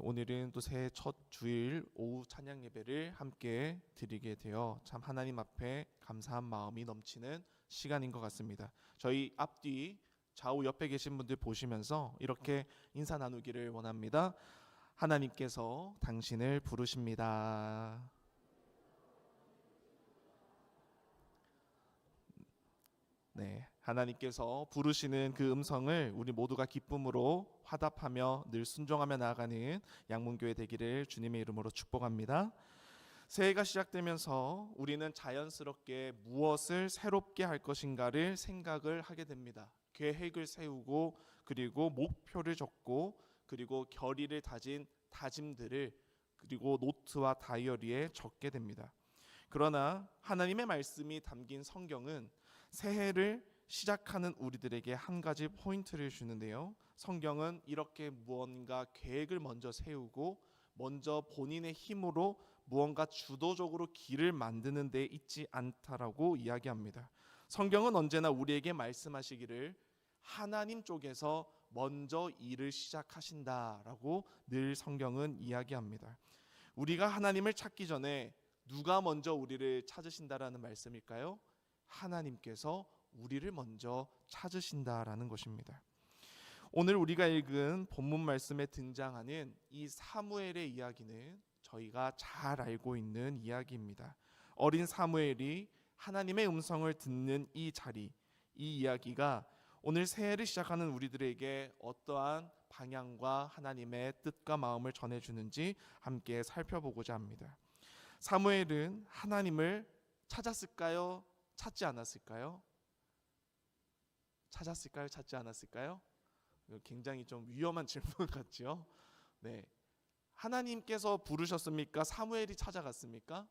오늘은 또 새해 첫 주일 오후 찬양 예배를 함께 드리게 되어 참 하나님 앞에 감사한 마음이 넘치는 시간인 것 같습니다. 저희 앞뒤 좌우 옆에 계신 분들 보시면서 이렇게 인사 나누기를 원합니다. 하나님께서 당신을 부르십니다. 네, 하나님께서 부르시는 그 음성을 우리 모두가 기쁨으로 화답하며 늘 순종하며 나아가는 양문교회 되기를 주님의 이름으로 축복합니다. 새해가 시작되면서 우리는 자연스럽게 무엇을 새롭게 할 것인가를 생각을 하게 됩니다. 계획을 세우고 그리고 목표를 적고 그리고 결의를 다진 다짐들을 그리고 노트와 다이어리에 적게 됩니다. 그러나 하나님의 말씀이 담긴 성경은 새해를 시작하는 우리들에게 한 가지 포인트를 주는데요. 성경은 이렇게 무언가 계획을 먼저 세우고 먼저 본인의 힘으로 무언가 주도적으로 길을 만드는 데 있지 않다라고 이야기합니다. 성경은 언제나 우리에게 말씀하시기를 하나님 쪽에서 먼저 일을 시작하신다라고 늘 성경은 이야기합니다. 우리가 하나님을 찾기 전에 누가 먼저 우리를 찾으신다라는 말씀일까요? 하나님께서 우리를 먼저 찾으신다라는 것입니다. 오늘 우리가 읽은 본문 말씀에 등장하는 이 사무엘의 이야기는 저희가 잘 알고 있는 이야기입니다. 어린 사무엘이 하나님의 음성을 듣는 이 자리, 이 이야기가 오늘 새해를 시작하는 우리들에게 어떠한 방향과 하나님의 뜻과 마음을 전해주는지 함께 살펴보고자 합니다. 사무엘은 하나님을 찾았을까요? 찾지 않았을까요? 찾았을까요? 찾지 않았을까요? 굉장히 좀 위험한 질문 같죠? 네, 하나님께서 부르셨습니까? 사무엘이 찾아갔습니까?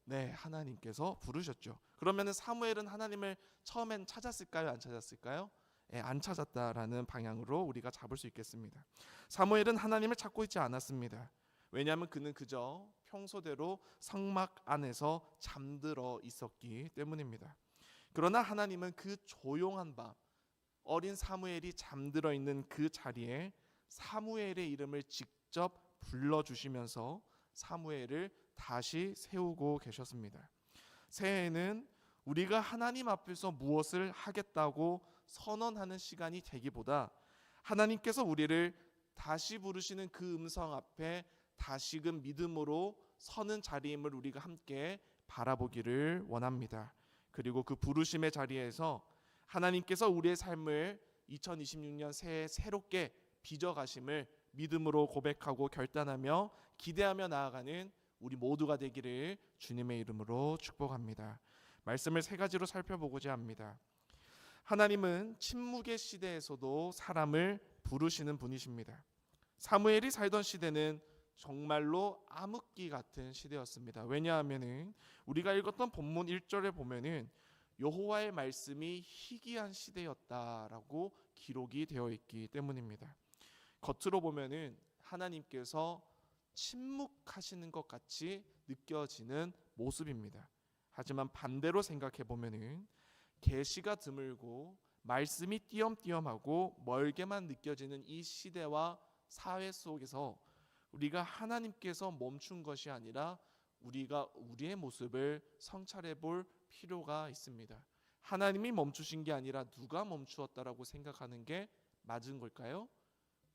네, 하나님께서 부르셨죠. 그러면 사무엘은 하나님을 처음엔 찾았을까요? 안 찾았을까요? 네, 안 찾았다라는 방향으로 우리가 잡을 수 있겠습니다. 사무엘은 하나님을 찾고 있지 않았습니다. 왜냐하면 그는 그저 평소대로 성막 안에서 잠들어 있었기 때문입니다. 그러나 하나님은 그 조용한 밤 어린 사무엘이 잠들어 있는 그 자리에 사무엘의 이름을 직접 불러주시면서 사무엘을 다시 세우고 계셨습니다. 새해에는 우리가 하나님 앞에서 무엇을 하겠다고 선언하는 시간이 되기보다 하나님께서 우리를 다시 부르시는 그 음성 앞에 다시금 믿음으로 서는 자리임을 우리가 함께 바라보기를 원합니다. 그리고 그 부르심의 자리에서 하나님께서 우리의 삶을 2026년 새해 새롭게 빚어가심을 믿음으로 고백하고 결단하며 기대하며 나아가는 우리 모두가 되기를 주님의 이름으로 축복합니다. 말씀을 세 가지로 살펴보고자 합니다. 하나님은 침묵의 시대에서도 사람을 부르시는 분이십니다. 사무엘이 살던 시대는 정말로 암흑기 같은 시대였습니다. 왜냐하면 우리가 읽었던 본문 1절에 보면은 여호와의 말씀이 희귀한 시대였다라고 기록이 되어 있기 때문입니다. 겉으로 보면은 하나님께서 침묵하시는 것 같이 느껴지는 모습입니다. 하지만 반대로 생각해 보면은 계시가 드물고 말씀이 띄엄띄엄하고 멀게만 느껴지는 이 시대와 사회 속에서 우리가 하나님께서 멈춘 것이 아니라 우리가 우리의 모습을 성찰해 볼 필요가 있습니다. 하나님이 멈추신 게 아니라 누가 멈추었다라고 생각하는 게 맞은 걸까요?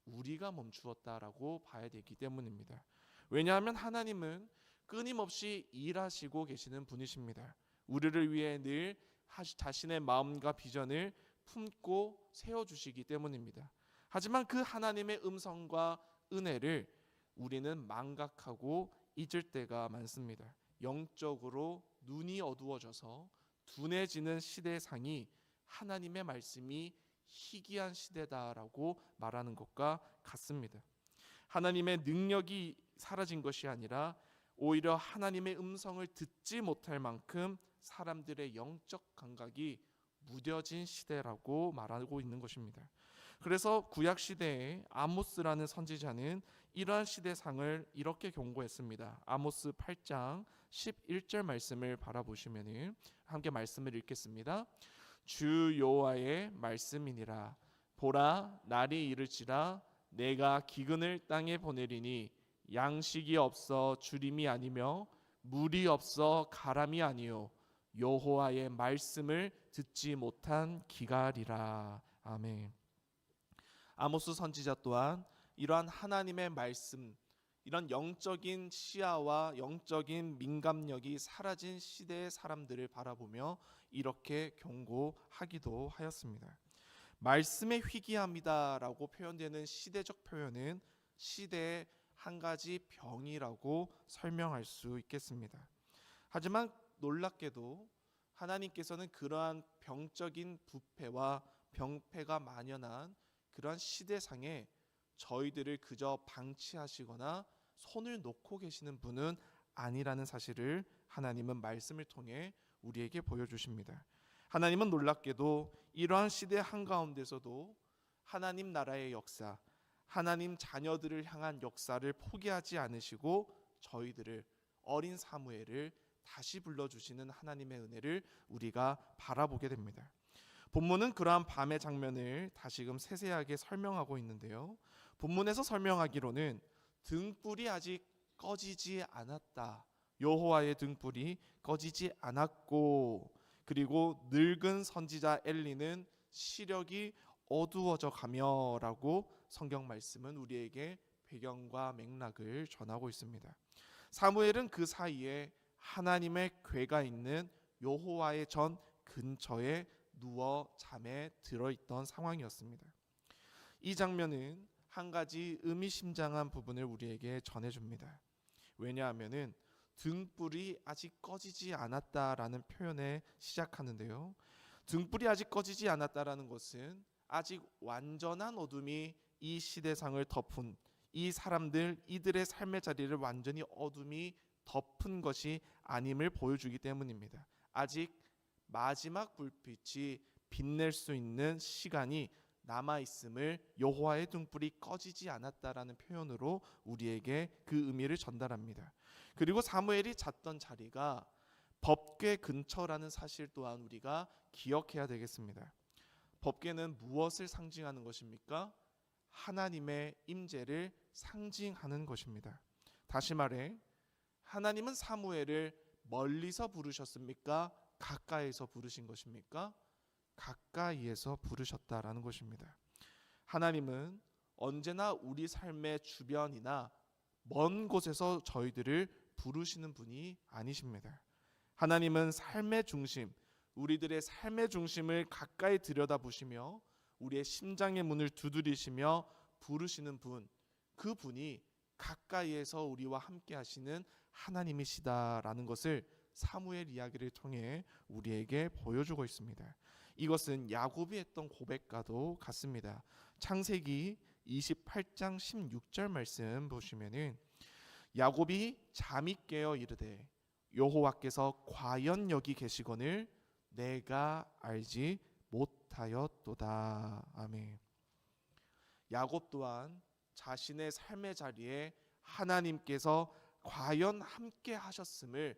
우리가 멈추었다라고 봐야 되기 때문입니다. 왜냐하면 하나님은 끊임없이 일하시고 계시는 분이십니다. 우리를 위해 늘 자신의 마음과 비전을 품고 세워주시기 때문입니다. 하지만 그 하나님의 음성과 은혜를 우리는 망각하고 잊을 때가 많습니다. 영적으로 눈이 어두워져서 둔해지는 시대상이 하나님의 말씀이 희귀한 시대다라고 말하는 것과 같습니다. 하나님의 능력이 사라진 것이 아니라 오히려 하나님의 음성을 듣지 못할 만큼 사람들의 영적 감각이 무뎌진 시대라고 말하고 있는 것입니다. 그래서 구약 시대에 아모스라는 선지자는 이러한 시대상을 이렇게 경고했습니다. 아모스 8장 11절 말씀을 바라보시면 함께 말씀을 읽겠습니다. 주 여호와의 말씀이니라. 보라, 날이 이를지라 내가 기근을 땅에 보내리니 양식이 없어 주림이 아니며 물이 없어 가람이 아니요 여호와의 말씀을 듣지 못한 기갈이라. 아멘. 아모스 선지자 또한 이러한 하나님의 말씀, 이런 영적인 시야와 영적인 민감력이 사라진 시대의 사람들을 바라보며 이렇게 경고하기도 하였습니다. 말씀의 희귀함이다라고 표현되는 시대적 표현은 시대의 한 가지 병이라고 설명할 수 있겠습니다. 하지만 놀랍게도 하나님께서는 그러한 병적인 부패와 병폐가 만연한 그러한 시대상에 저희들을 그저 방치하시거나 손을 놓고 계시는 분은 아니라는 사실을 하나님은 말씀을 통해 우리에게 보여주십니다. 하나님은 놀랍게도 이러한 시대 한가운데서도 하나님 나라의 역사, 하나님 자녀들을 향한 역사를 포기하지 않으시고 저희들을, 어린 사무엘을 다시 불러주시는 하나님의 은혜를 우리가 바라보게 됩니다. 본문은 그러한 밤의 장면을 다시금 세세하게 설명하고 있는데요, 본문에서 설명하기로는 등불이 아직 꺼지지 않았다, 여호와의 등불이 꺼지지 않았고, 그리고 늙은 선지자 엘리는 시력이 어두워져 가며 라고 성경 말씀은 우리에게 배경과 맥락을 전하고 있습니다. 사무엘은 그 사이에 하나님의 궤가 있는 여호와의 전 근처에 누워 잠에 들어있던 상황이었습니다. 이 장면은 한 가지 의미심장한 부분을 우리에게 전해줍니다. 왜냐하면 등불이 아직 꺼지지 않았다라는 표현에 시작하는데요, 등불이 아직 꺼지지 않았다라는 것은 아직 완전한 어둠이 이 시대상을 덮은, 이 사람들, 이들의 삶의 자리를 완전히 어둠이 덮은 것이 아님을 보여주기 때문입니다. 아직 마지막 불빛이 빛낼 수 있는 시간이 남아있음을 여호와의 등불이 꺼지지 않았다라는 표현으로 우리에게 그 의미를 전달합니다. 그리고 사무엘이 잤던 자리가 법궤 근처라는 사실 또한 우리가 기억해야 되겠습니다. 법궤는 무엇을 상징하는 것입니까? 하나님의 임재를 상징하는 것입니다. 다시 말해, 하나님은 사무엘을 멀리서 부르셨습니까? 가까이에서 부르신 것입니까? 가까이에서 부르셨다라는 것입니다. 하나님은 언제나 우리 삶의 주변이나 먼 곳에서 저희들을 부르시는 분이 아니십니다. 하나님은 삶의 중심, 우리들의 삶의 중심을 가까이 들여다보시며 우리의 심장의 문을 두드리시며 부르시는 분, 그 분이 가까이에서 우리와 함께 하시는 하나님이시다라는 것을 사무엘 이야기를 통해 우리에게 보여주고 있습니다. 이것은 야곱이 했던 고백과도 같습니다. 창세기 28장 16절 말씀 보시면은 야곱이 잠이 깨어 이르되 여호와께서 과연 여기 계시거늘 내가 알지 못하였도다. 아멘. 야곱 또한 자신의 삶의 자리에 하나님께서 과연 함께 하셨음을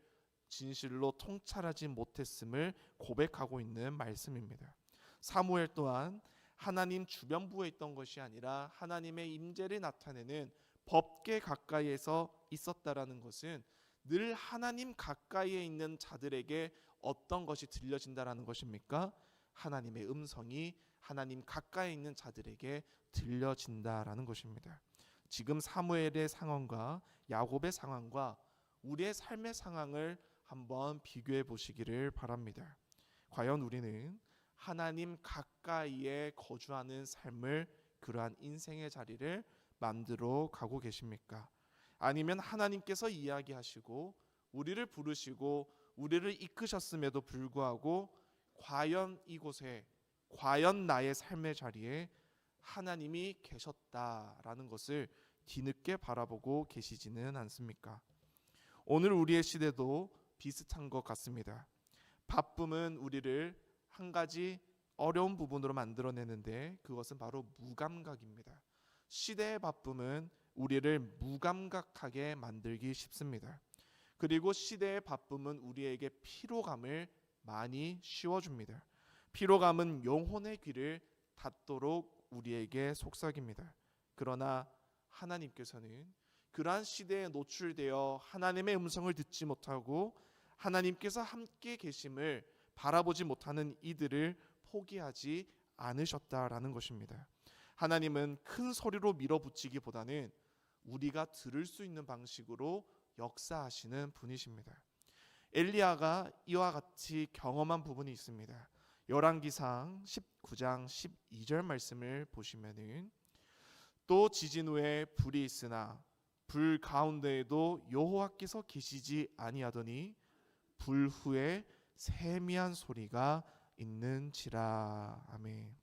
진실로 통찰하지 못했음을 고백하고 있는 말씀입니다. 사무엘 또한 하나님 주변부에 있던 것이 아니라 하나님의 임재를 나타내는 법궤 가까이에서 있었다라는 것은 늘 하나님 가까이에 있는 자들에게 어떤 것이 들려진다라는 것입니까? 하나님의 음성이 하나님 가까이 있는 자들에게 들려진다라는 것입니다. 지금 사무엘의 상황과 야곱의 상황과 우리의 삶의 상황을 한번 비교해 보시기를 바랍니다. 과연 우리는 하나님 가까이에 거주하는 삶을, 그러한 인생의 자리를 만들어 가고 계십니까? 아니면 하나님께서 이야기하시고 우리를 부르시고 우리를 이끄셨음에도 불구하고 과연 이곳에, 과연 나의 삶의 자리에 하나님이 계셨다라는 것을 뒤늦게 바라보고 계시지는 않습니까? 오늘 우리의 시대도 비슷한 것 같습니다. 바쁨은 우리를 한 가지 어려운 부분으로 만들어내는데 그것은 바로 무감각입니다. 시대의 바쁨은 우리를 무감각하게 만들기 쉽습니다. 그리고 시대의 바쁨은 우리에게 피로감을 많이 씌워줍니다. 피로감은 영혼의 귀를 닫도록 우리에게 속삭입니다. 그러나 하나님께서는 그러한 시대에 노출되어 하나님의 음성을 듣지 못하고 하나님께서 함께 계심을 바라보지 못하는 이들을 포기하지 않으셨다라는 것입니다. 하나님은 큰 소리로 밀어붙이기보다는 우리가 들을 수 있는 방식으로 역사하시는 분이십니다. 엘리야가 이와 같이 경험한 부분이 있습니다. 열왕기상 19장 12절 말씀을 보시면은 또 지진 후에 불이 있으나 불 가운데에도 여호와께서 계시지 아니하더니 불 후에 세미한 소리가 있는지라. 아멘.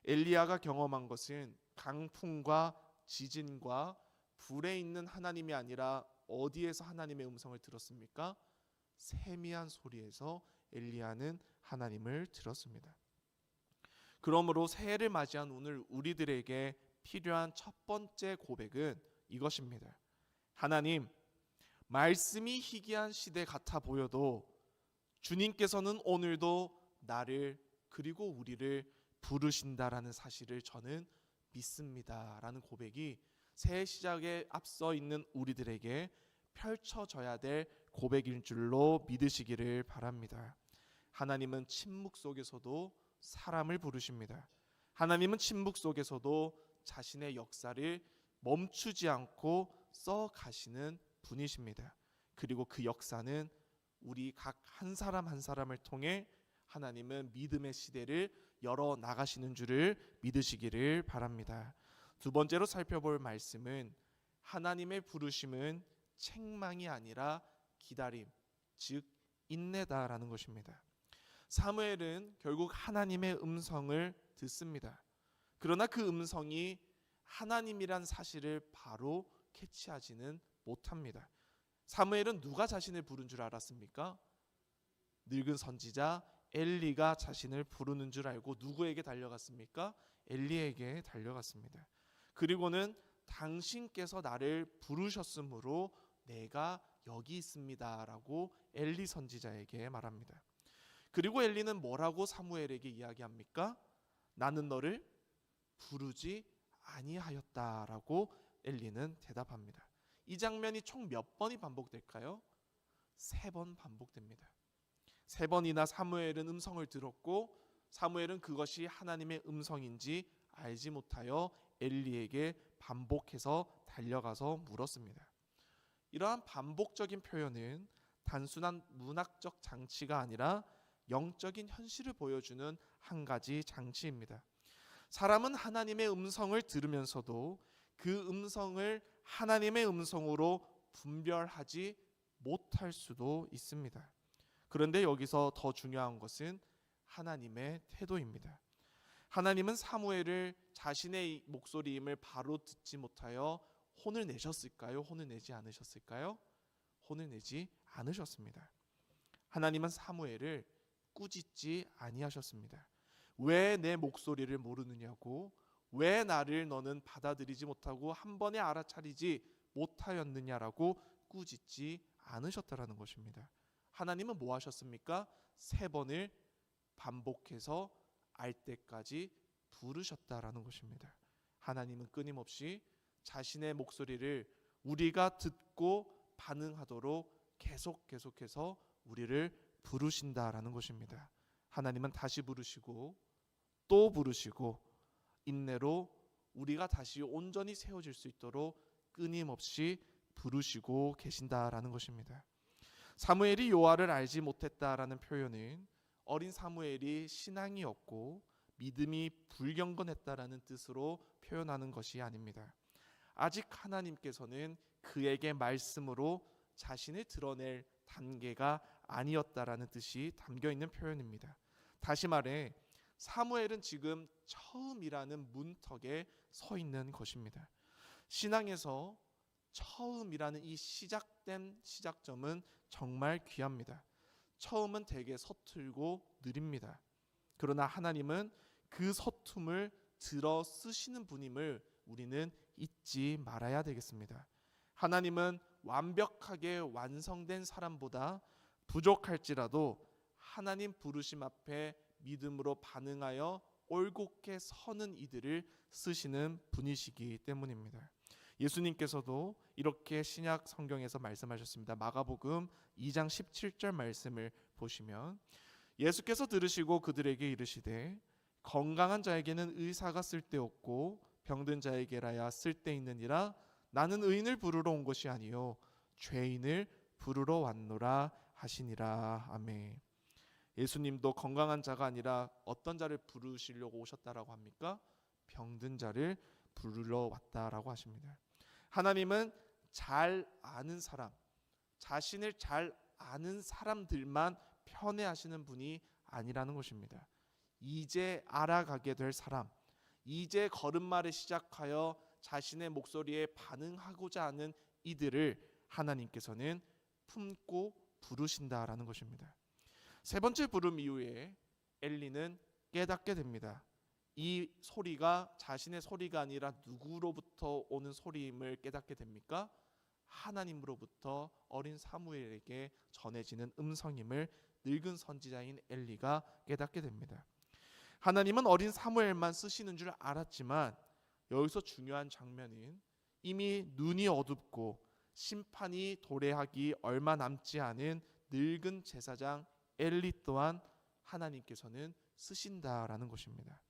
엘리야가 경험한 것은 강풍과 지진과 불에 있는 하나님이 아니라 어디에서 하나님의 음성을 들었습니까? 세미한 소리에서 엘리야는 하나님을 들었습니다. 그러므로 새해를 맞이한 오늘 우리들에게 필요한 첫 번째 고백은 이것입니다. 하나님, 말씀이 희귀한 시대 같아 보여도 주님께서는 오늘도 나를 그리고 우리를 부르신다라는 사실을 저는 믿습니다라는 고백이 새해 시작에 앞서 있는 우리들에게 펼쳐져야 될 고백일 줄로 믿으시기를 바랍니다. 하나님은 침묵 속에서도 사람을 부르십니다. 하나님은 침묵 속에서도 자신의 역사를 멈추지 않고 써 가시는 분이십니다. 그리고 그 역사는 우리 각 한 사람 한 사람을 통해 하나님은 믿음의 시대를 열어 나가시는 줄을 믿으시기를 바랍니다. 두 번째로 살펴볼 말씀은 하나님의 부르심은 책망이 아니라 기다림, 즉 인내다라는 것입니다. 사무엘은 결국 하나님의 음성을 듣습니다. 그러나 그 음성이 하나님이란 사실을 바로 캐치하지는 못합니다. 사무엘은 누가 자신을 부른 줄 알았습니까? 늙은 선지자 엘리가 자신을 부르는 줄 알고 누구에게 달려갔습니까? 엘리에게 달려갔습니다. 그리고는 당신께서 나를 부르셨으므로 내가 여기 있습니다 라고 엘리 선지자에게 말합니다. 그리고 엘리는 뭐라고 사무엘에게 이야기합니까? 나는 너를 부르지 아니하였다라고 엘리는 대답합니다. 이 장면이 총 몇 번이 반복될까요? 3번 반복됩니다. 3번이나 사무엘은 음성을 들었고 사무엘은 그것이 하나님의 음성인지 알지 못하여 엘리에게 반복해서 달려가서 물었습니다. 이러한 반복적인 표현은 단순한 문학적 장치가 아니라 영적인 현실을 보여주는 한 가지 장치입니다. 사람은 하나님의 음성을 들으면서도 그 음성을 하나님의 음성으로 분별하지 못할 수도 있습니다. 그런데 여기서 더 중요한 것은 하나님의 태도입니다. 하나님은 사무엘을 자신의 목소리임을 바로 듣지 못하여 혼을 내셨을까요? 혼을 내지 않으셨을까요? 혼을 내지 않으셨습니다. 하나님은 사무엘을 꾸짖지 아니하셨습니다. 왜 내 목소리를 모르느냐고, 왜 나를 너는 받아들이지 못하고 한 번에 알아차리지 못하였느냐라고 꾸짖지 않으셨다라는 것입니다. 하나님은 뭐 하셨습니까? 3번을 반복해서 알 때까지 부르셨다라는 것입니다. 하나님은 끊임없이 자신의 목소리를 우리가 듣고 반응하도록 계속해서 우리를 부르신다라는 것입니다. 하나님은 다시 부르시고 또 부르시고 인내로 우리가 다시 온전히 세워질 수 있도록 끊임없이 부르시고 계신다라는 것입니다. 사무엘이 여호와를 알지 못했다라는 표현은 어린 사무엘이 신앙이 없고 믿음이 불경건했다라는 뜻으로 표현하는 것이 아닙니다. 아직 하나님께서는 그에게 말씀으로 자신을 드러낼 단계가 아니었다라는 뜻이 담겨 있는 표현입니다. 다시 말해 사무엘은 지금 처음이라는 문턱에 서 있는 것입니다. 신앙에서 처음이라는 이 시작된 시작점은 정말 귀합니다. 처음은 되게 서툴고 느립니다. 그러나 하나님은 그 서툼을 들어 쓰시는 분임을 우리는 잊지 말아야 되겠습니다. 하나님은 완벽하게 완성된 사람보다 부족할지라도 하나님 부르심 앞에 믿음으로 반응하여 올곧게 서는 이들을 쓰시는 분이시기 때문입니다. 예수님께서도 이렇게 신약 성경에서 말씀하셨습니다. 마가복음 2장 17절 말씀을 보시면 예수께서 들으시고 그들에게 이르시되 건강한 자에게는 의사가 쓸데없고 병든 자에게라야 쓸데있느니라. 나는 의인을 부르러 온 것이 아니요 죄인을 부르러 왔노라 하시니라. 아멘. 예수님도 건강한 자가 아니라 어떤 자를 부르시려고 오셨다라고 합니까? 병든 자를 부르러 왔다라고 하십니다. 하나님은 잘 아는 사람, 자신을 잘 아는 사람들만 편애하시는 분이 아니라는 것입니다. 이제 알아가게 될 사람, 이제 걸음마를 시작하여 자신의 목소리에 반응하고자 하는 이들을 하나님께서는 품고 부르신다라는 것입니다. 세 번째 부름 이후에 엘리는 깨닫게 됩니다. 이 소리가 자신의 소리가 아니라 누구로부터 오는 소리임을 깨닫게 됩니까? 하나님으로부터 어린 사무엘에게 전해지는 음성임을 늙은 선지자인 엘리가 깨닫게 됩니다. 하나님은 어린 사무엘만 쓰시는 줄 알았지만 여기서 중요한 장면은 이미 눈이 어둡고 심판이 도래하기 얼마 남지 않은 늙은 제사장 엘리 또한 하나님께서는 쓰신다라는 것입니다.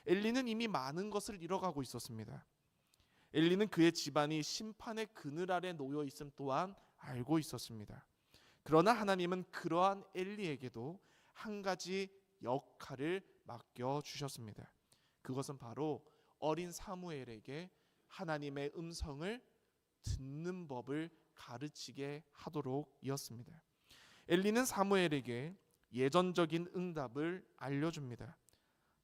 엘리는 이미 많은 것을 잃어가고 있었습니다. 엘리는 그의 집안이 심판의 그늘 아래 놓여 있음 또한 알고 있었습니다. 그러나 하나님은 그러한 엘리에게도 한 가지 역할을 맡겨 주셨습니다. 그것은 바로 어린 사무엘에게 하나님의 음성을 듣는 법을 가르치게 하도록이었습니다. 엘리는 사무엘에게 예전적인 응답을 알려줍니다.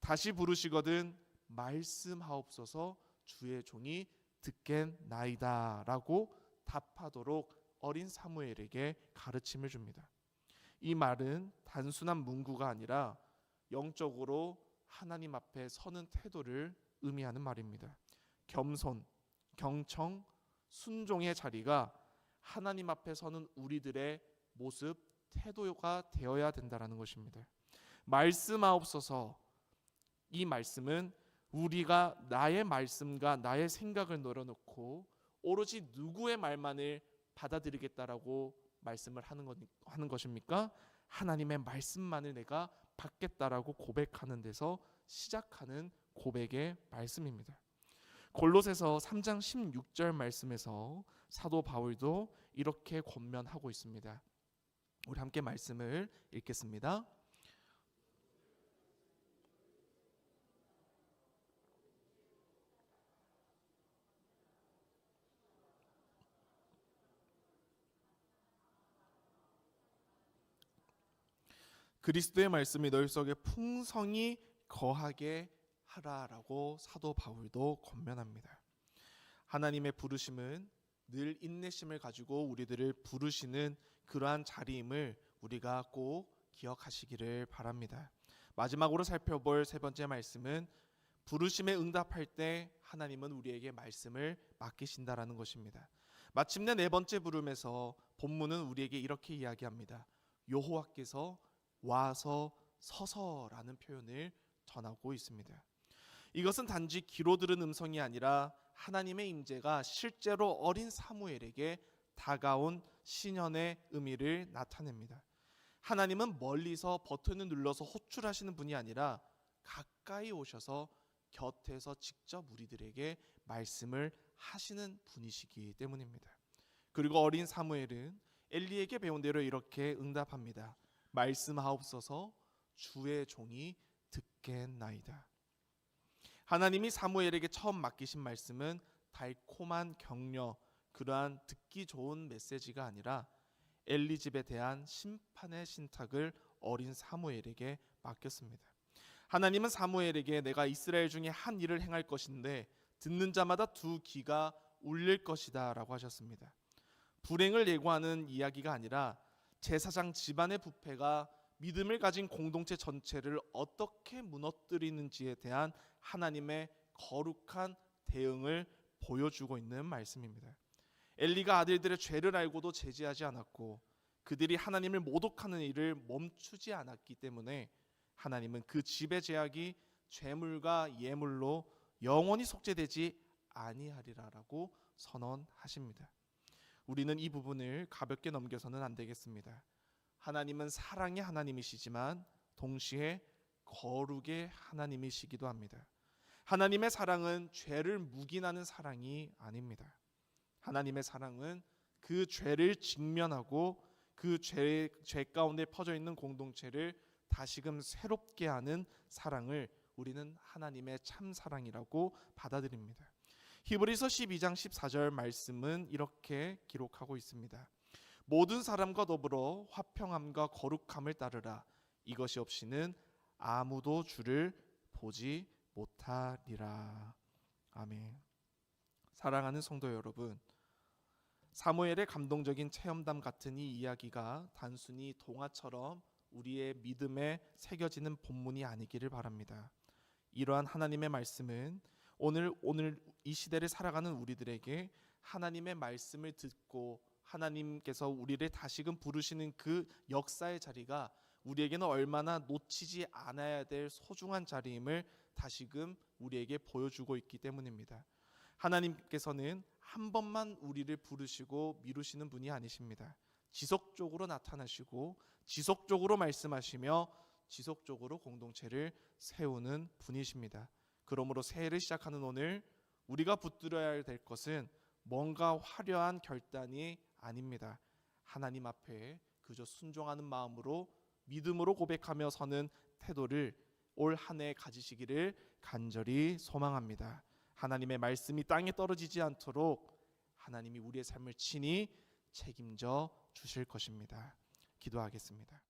다시 부르시거든 말씀하옵소서 주의 종이 듣겠나이다 라고 답하도록 어린 사무엘에게 가르침을 줍니다. 이 말은 단순한 문구가 아니라 영적으로 하나님 앞에 서는 태도를 의미하는 말입니다. 겸손, 경청, 순종의 자리가 하나님 앞에 서는 우리들의 모습, 태도가 되어야 된다는 것입니다. 말씀하옵소서, 이 말씀은 우리가 나의 말씀과 나의 생각을 내려놓고 오로지 누구의 말만을 받아들이겠다라고 말씀을 하는 것입니까? 하나님의 말씀만을 내가 받겠다라고 고백하는 데서 시작하는 고백의 말씀입니다. 골로새서 3장 16절 말씀에서 사도 바울도 이렇게 권면하고 있습니다. 우리 함께 말씀을 읽겠습니다. 그리스도의 말씀이 너희 속에 풍성히 거하게 하라라고 사도 바울도 권면합니다. 하나님의 부르심은 늘 인내심을 가지고 우리들을 부르시는 그러한 자리임을 우리가 꼭 기억하시기를 바랍니다. 마지막으로 살펴볼 세 번째 말씀은 부르심에 응답할 때 하나님은 우리에게 말씀을 맡기신다라는 것입니다. 마침내 네 번째 부름에서 본문은 우리에게 이렇게 이야기합니다. 여호와께서 와서 서서라는 표현을 전하고 있습니다. 이것은 단지 귀로 들은 음성이 아니라 하나님의 임재가 실제로 어린 사무엘에게 다가온 신현의 의미를 나타냅니다. 하나님은 멀리서 버튼을 눌러서 호출하시는 분이 아니라 가까이 오셔서 곁에서 직접 우리들에게 말씀을 하시는 분이시기 때문입니다. 그리고 어린 사무엘은 엘리에게 배운 대로 이렇게 응답합니다. 말씀하옵소서 주의 종이 듣겠나이다. 하나님이 사무엘에게 처음 맡기신 말씀은 달콤한 격려, 그러한 듣기 좋은 메시지가 아니라 엘리 집에 대한 심판의 신탁을 어린 사무엘에게 맡겼습니다. 하나님은 사무엘에게 내가 이스라엘 중에 한 일을 행할 것인데 듣는 자마다 두 귀가 울릴 것이다 라고 하셨습니다. 불행을 예고하는 이야기가 아니라 제사장 집안의 부패가 믿음을 가진 공동체 전체를 어떻게 무너뜨리는지에 대한 하나님의 거룩한 대응을 보여주고 있는 말씀입니다. 엘리가 아들들의 죄를 알고도 제지하지 않았고 그들이 하나님을 모독하는 일을 멈추지 않았기 때문에 하나님은 그 집의 죄악이 죄물과 예물로 영원히 속죄되지 아니하리라라고 선언하십니다. 우리는 이 부분을 가볍게 넘겨서는 안 되겠습니다. 하나님은 사랑의 하나님이시지만 동시에 거룩의 하나님이시기도 합니다. 하나님의 사랑은 죄를 묵인하는 사랑이 아닙니다. 하나님의 사랑은 그 죄를 직면하고 그 죄 가운데 퍼져 있는 공동체를 다시금 새롭게 하는 사랑을 우리는 하나님의 참 사랑이라고 받아들입니다. 히브리서 12장 14절 말씀은 이렇게 기록하고 있습니다. 모든 사람과 더불어 화평함과 거룩함을 따르라. 이것이 없이는 아무도 주를 보지 못하리라. 아멘. 사랑하는 성도 여러분, 사무엘의 감동적인 체험담 같은 이 이야기가 단순히 동화처럼 우리의 믿음에 새겨지는 본문이 아니기를 바랍니다. 이러한 하나님의 말씀은 오늘 이 시대를 살아가는 우리들에게 하나님의 말씀을 듣고 하나님께서 우리를 다시금 부르시는 그 역사의 자리가 우리에게는 얼마나 놓치지 않아야 될 소중한 자리임을 다시금 우리에게 보여주고 있기 때문입니다. 하나님께서는 한 번만 우리를 부르시고 미루시는 분이 아니십니다. 지속적으로 나타나시고 지속적으로 말씀하시며 지속적으로 공동체를 세우는 분이십니다. 그러므로 새해를 시작하는 오늘 우리가 붙들어야 될 것은 뭔가 화려한 결단이 아닙니다. 하나님 앞에 그저 순종하는 마음으로 믿음으로 고백하며 서는 태도를 올 한 해 가지시기를 간절히 소망합니다. 하나님의 말씀이 땅에 떨어지지 않도록 하나님이 우리의 삶을 친히 책임져 주실 것입니다. 기도하겠습니다.